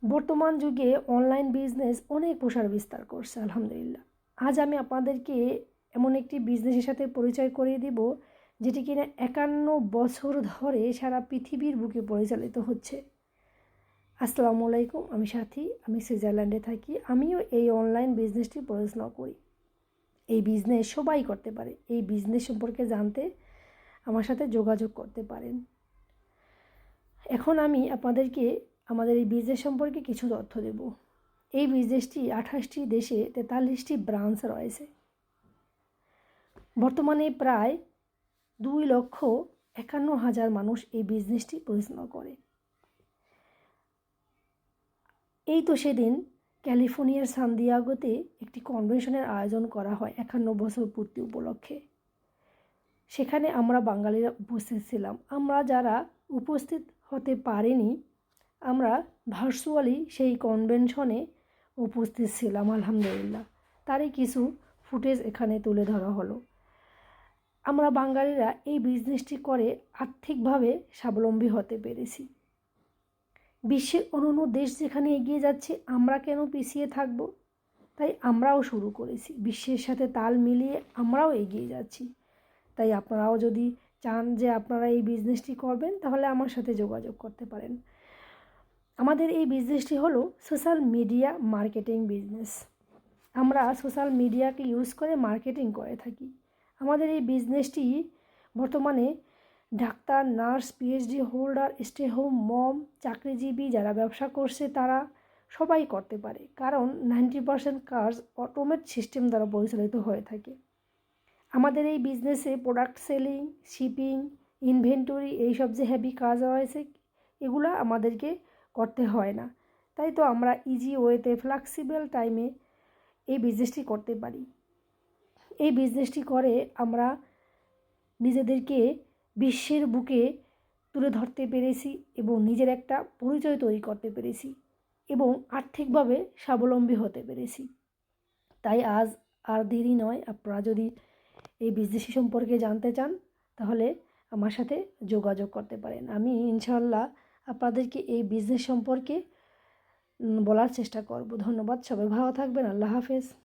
বর্তমান যুগে online business অনেক প্রসার বিস্তার করছে আলহামদুলিল্লাহ। আজ আমি আপনাদেরকে এমন একটি বিজনেসের সাথে পরিচয় করিয়ে দিব যেটি কিনা 51 বছর ধরে সারা পৃথিবীর বুকে পরিচালিত হচ্ছে। আসসালামু আলাইকুম, আমি সাথী, আমি সুইজারল্যান্ডে থাকি। আমিও এই অনলাইন বিজনেসটি পড়াশোনা করি। এই বিজনেস সবাই করতে পারে। এই বিজনেস সম্পর্কে জানতে আমার সাথে যোগাযোগ করতে পারেন। এখন আমি আপনাদেরকে আমাদের এই বিজনেস সম্পর্কে কিছু তথ্য দেব। এই বিজনেসটি 28টি দেশে 43টি ব্রাঞ্চ রয়েছে। বর্তমানে প্রায় 2,51,000 মানুষ এই বিজনেসটি পরিচালনা করে। এই তো সেদিন ক্যালিফোর্নিয়ার সান দিয়েগোতে একটি কনভেনশনের আয়োজন করা হয় 51 বছর পূর্তি উপলক্ষে। সেখানে আমরা বাঙালিরা উপস্থিত ছিলাম। আমরা যারা উপস্থিত হতে পারিনি, আমরা ভার্চুয়ালি সেই কনভেনশনে উপস্থিত ছিলাম আলহামদুলিল্লাহ। তারই কিছু ফুটেজ এখানে তুলে ধরা হলো। আমরা বাঙালিরা এই বিজনেসটি করে আর্থিকভাবে স্বাবলম্বী হতে পেরেছি। বিশ্বের অন্যান্য দেশ যেখানে এগিয়ে যাচ্ছে, আমরা কেন পিছিয়ে থাকব? তাই আমরাও শুরু করেছি। বিশ্বের সাথে তাল মিলিয়ে আমরাও এগিয়ে যাচ্ছি। তাই আপনারাও যদি চান যে আপনারা এই বিজনেসটি করবেন, তাহলে আমার সাথে যোগাযোগ করতে পারেন। আমাদের এই বিজনেসটি হলো সোশ্যাল মিডিয়া মার্কেটিং বিজনেস। আমরা সোশ্যাল মিডিয়াকে ইউজ করে মার্কেটিং করে থাকি। আমাদের এই বিজনেসটি বর্তমানে doctor, nurse, PhD holder, stay home mom, চাকরিজীবী যারা ব্যবসা করছে তারা সবাই করতে পারে, কারণ 90% কাজ অটোমেট সিস্টেম দ্বারা পরিচালিত হয়ে থাকে। আমাদের এই বিজনেসে প্রোডাক্ট সেলিং, শিপিং, ইনভেন্টরি, এইসব যে হেভি কাজ রয়েছে এগুলো আমাদেরকে করতে হয় না। তাই তো আমরা ইজি ওয়েতে ফ্লেক্সিবল টাইমে এই বিজনেসটি করতে পারি। এই বিজনেসটি করে আমরা নিজেদেরকে বিশ্বের বুকে তুলে ধরতে পেরেছি এবং নিজের একটা পরিচয় তৈরি করতে পেরেছি এবং আর্থিকভাবে স্বাবলম্বী হতে পেরেছি। তাই আজ আর দেরি নয়, আপনারা যদি এই বিজনেস সম্পর্কে জানতে চান তাহলে আমার সাথে যোগাযোগ করতে পারেন। আমি ইনশাআল্লাহ আপনাদেরকে এই বিজনেস সম্পর্কে বলার চেষ্টা করব। ধন্যবাদ, সবাই ভালো থাকবেন। আল্লাহ হাফেজ।